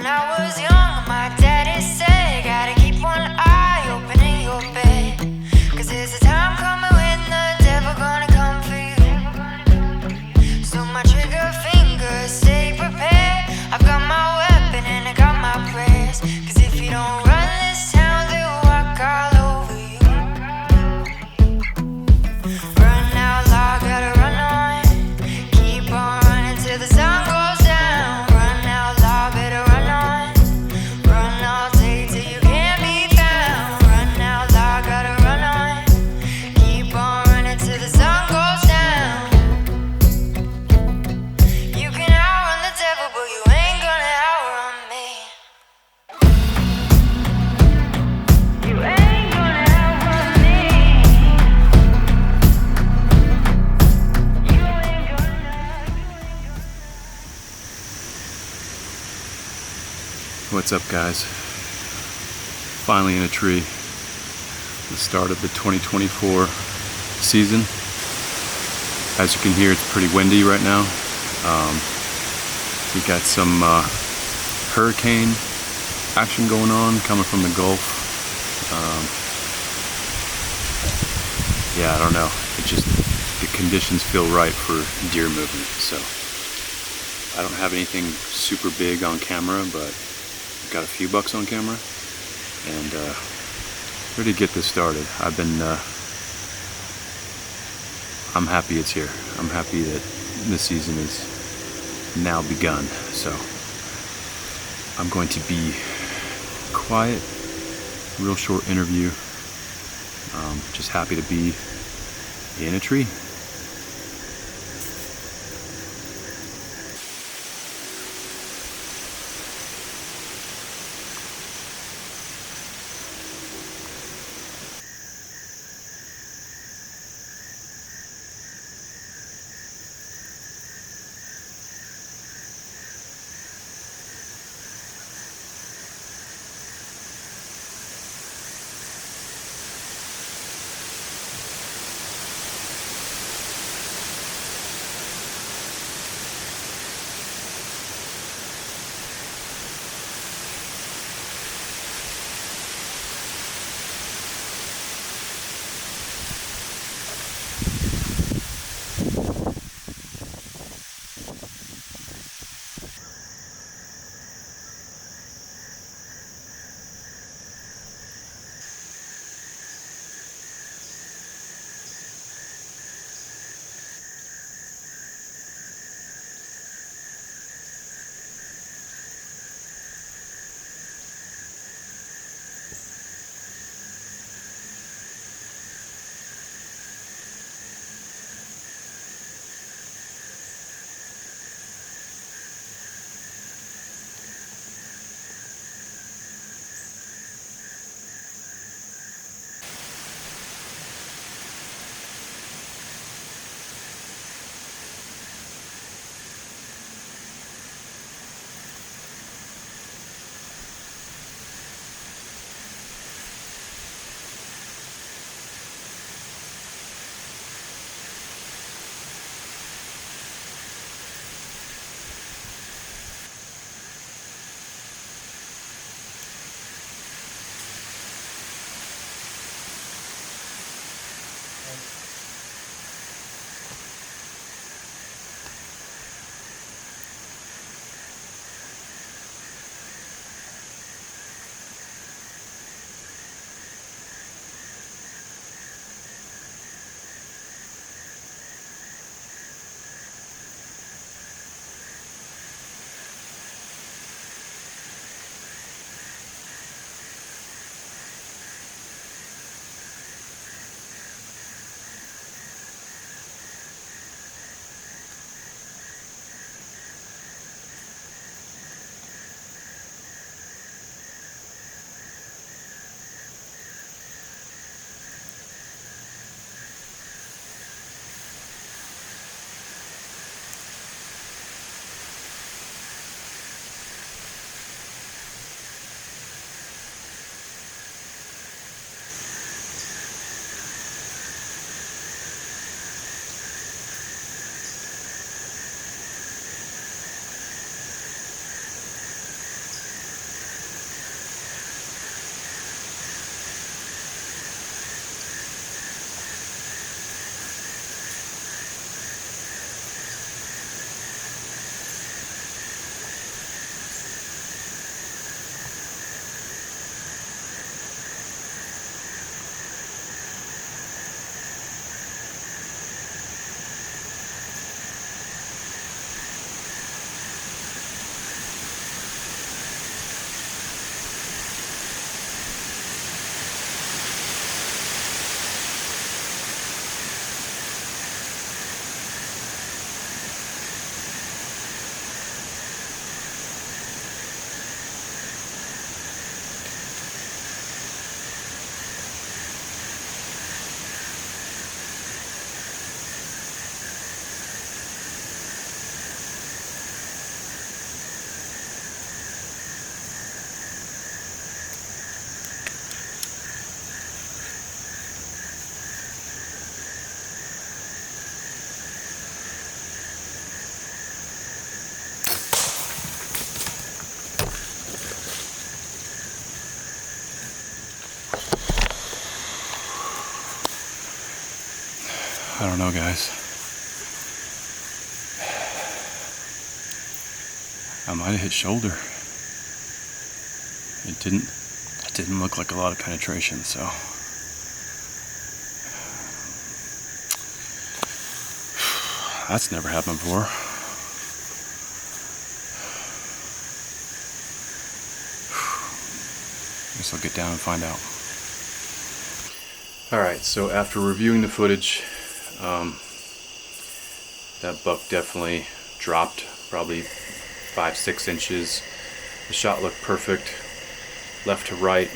When I was young, my daddy said, gotta keep one eye open in your bed, 'cause there's a time coming when the devil gonna come for you. So my trigger finger, stay prepared. I've got my weapon and I got my prayers, 'cause if you don't run this town, they'll walk all over you. Run out loud, gotta run on. Keep on running till the sun goes down. Run out loud, better run on. Run all day till you can't be found. Run out loud, gotta run on. Keep on running till the sun goes down. You can outrun the devil, but you ain't gonna outrun me. You ain't gonna outrun me. You ain't gonna. What's up, guys? Finally in a tree. The start of the 2024 season. As you can hear, it's pretty windy right now. We got some hurricane action going on coming from the Gulf. Yeah, I don't know. The conditions feel right for deer movement. So I don't have anything super big on camera, but got a few bucks on camera, and ready to get this started. I'm happy it's here. I'm happy that this season is now begun. So I'm going to be quiet, real short interview. Just happy to be in a tree. I don't know, guys. I might have hit shoulder. It didn't look like a lot of penetration, so. That's never happened before. Guess I'll get down and find out. Alright, so after reviewing the footage, that buck definitely dropped probably 5-6 inches. The shot looked perfect, left to right,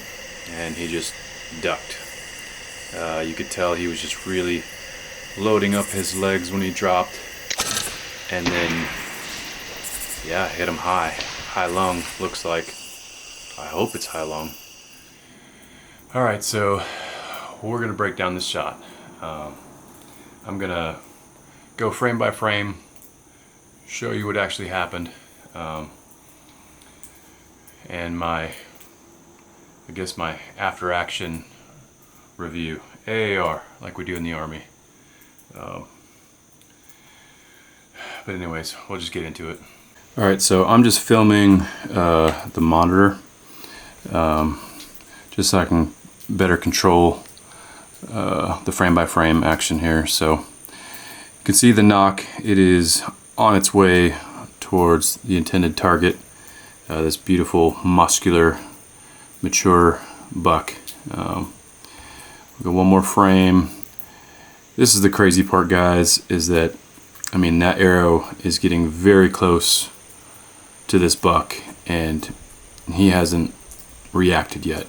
and he just ducked. You could tell he was just really loading up his legs when he dropped, and then yeah, hit him high lung. Looks like, I hope it's high lung. Alright, so we're gonna break down this shot. I'm gonna go frame by frame, show you what actually happened, and I guess my after action review, AAR, like we do in the Army. But anyways, we'll just get into it. Alright, so I'm just filming the monitor just so I can better control the frame by frame action here. So you can see the knock, it is on its way towards the intended target, this beautiful muscular mature buck. We'll go one more frame. This is the crazy part, guys, is that, I mean, that arrow is getting very close to this buck and he hasn't reacted yet.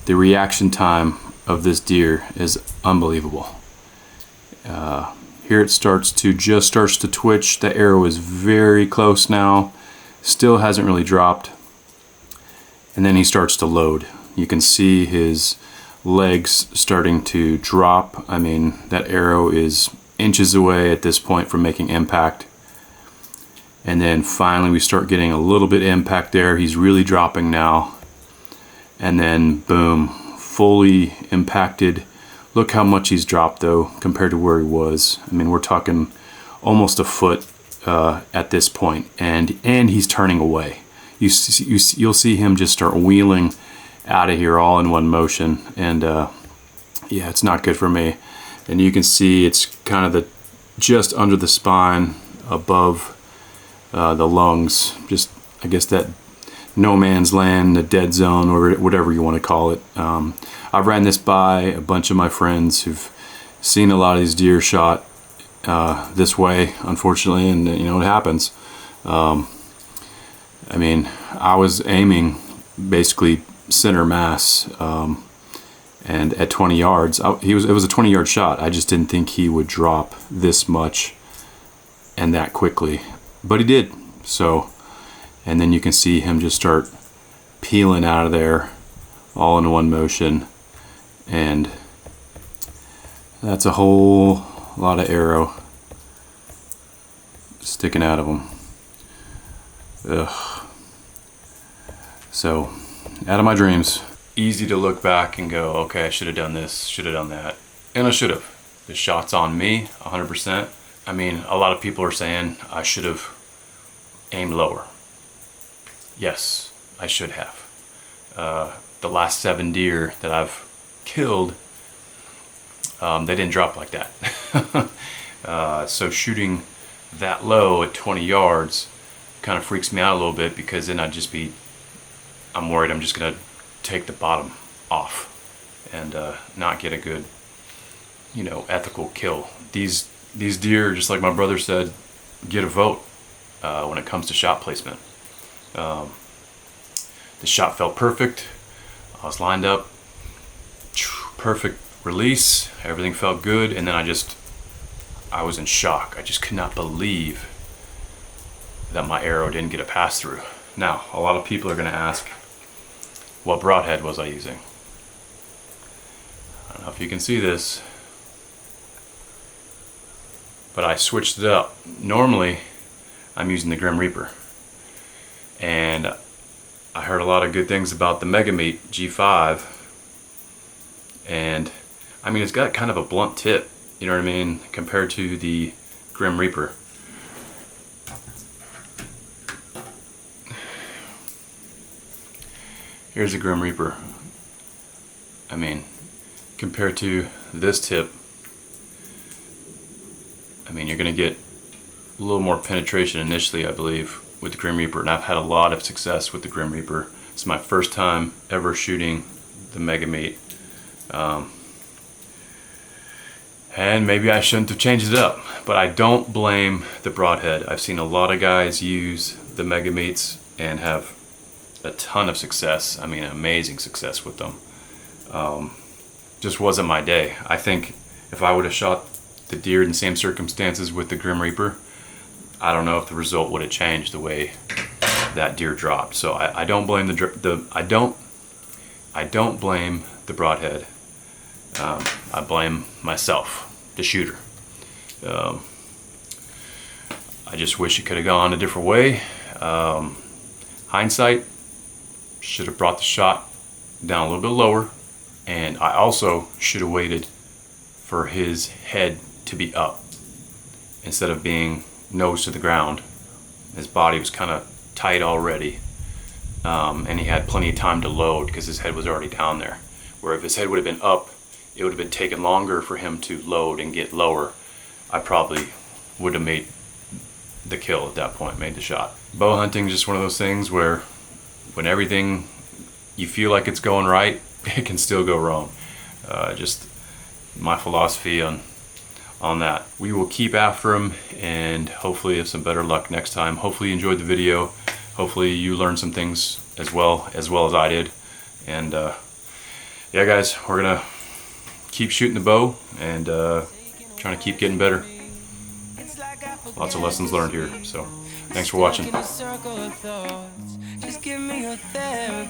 The reaction time of this deer is unbelievable. Here it starts to twitch. The arrow is very close now, still hasn't really dropped, and then he starts to load. You can see his legs starting to drop. I mean, that arrow is inches away at this point from making impact, and then finally we start getting a little bit of impact there. He's really dropping now, and then boom, fully impacted. Look how much he's dropped though compared to where he was. I mean, we're talking almost a foot at this point, and he's turning away. You'll see him just start wheeling out of here all in one motion, and yeah, it's not good for me. And you can see it's kind of just under the spine, above the lungs, just, I guess, that no man's land, the dead zone, or whatever you want to call it. I've ran this by a bunch of my friends who've seen a lot of these deer shot this way, unfortunately, and you know, it happens. I mean, I was aiming basically center mass, and at 20 yards, it was a 20-yard shot. I just didn't think he would drop this much and that quickly, but he did. So, and then you can see him just start peeling out of there all in one motion, and that's a whole lot of arrow sticking out of him. Ugh. So, out of my dreams. Easy to look back and go, okay, I should have done this, should have done that, and I should have. The shot's on me 100%. I mean, a lot of people are saying I should have aimed lower. Yes, I should have. The last 7 deer that I've killed, they didn't drop like that. So shooting that low at 20 yards kind of freaks me out a little bit, because then I'm worried I'm just gonna take the bottom off and not get a good, you know, ethical kill. These deer, just like my brother said, get a vote when it comes to shot placement. The shot felt perfect. I was lined up, perfect release, everything felt good, and then I was in shock. I just could not believe that my arrow didn't get a pass through. Now, a lot of people are going to ask, what broadhead was I using? I don't know if you can see this, but I switched it up. Normally, I'm using the Grim Reaper, and I heard a lot of good things about the Mega Meat G5, and I mean, it's got kind of a blunt tip, you know what I mean, compared to the Grim Reaper. Here's the Grim Reaper. I mean, compared to this tip, I mean, you're going to get a little more penetration initially, I believe, with the Grim Reaper. And I've had a lot of success with the Grim Reaper. It's my first time ever shooting the Mega Meat. And maybe I shouldn't have changed it up, but I don't blame the broadhead. I've seen a lot of guys use the Mega Meats and have a ton of success. I mean, amazing success with them. Just wasn't my day. I think if I would have shot the deer in the same circumstances with the Grim Reaper, I don't know if the result would have changed the way that deer dropped. So I don't blame I don't blame the broadhead. I blame myself, the shooter. I just wish it could have gone a different way. Hindsight, should have brought the shot down a little bit lower, and I also should have waited for his head to be up instead of being nose to the ground. His body was kind of tight already, and he had plenty of time to load because his head was already down there. Where if his head would have been up, it would have been taken longer for him to load and get lower. I probably would have made the kill at that point, made the shot. Bow hunting is just one of those things where when everything you feel like it's going right, it can still go wrong. Just my philosophy on that. We will keep after him and hopefully have some better luck next time. Hopefully you enjoyed the video. Hopefully you learned some things as well as I did. And yeah, guys, we're gonna keep shooting the bow and trying to keep getting better. Lots of lessons learned here. So thanks for watching.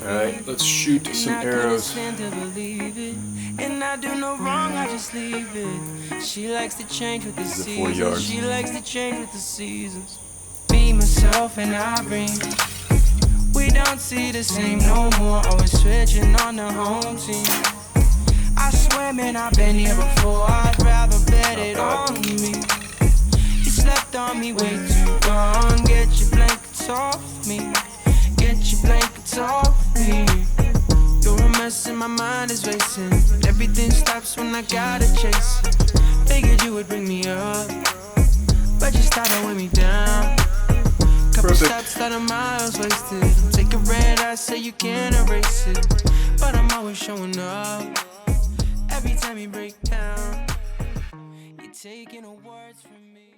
Alright, let's shoot some arrows. And I do no wrong, I just leave it. She likes to change with the seasons. She likes to change with the seasons. Me, myself, and I bring. We don't see the same no more. Always switching on the home team. I swear, man, I've been here before. I'd rather bet it on me. You slept on me way too long. Get your blankets off me. Get your blankets off me. You're a mess and my mind is racing. Everything stops when I gotta chase it. Figured you would bring me up, but you started with me down. Couple steps that are miles wasted. Take a red eye, say you can't erase it, but I'm always showing up. Every time you break down, you're taking the words from me.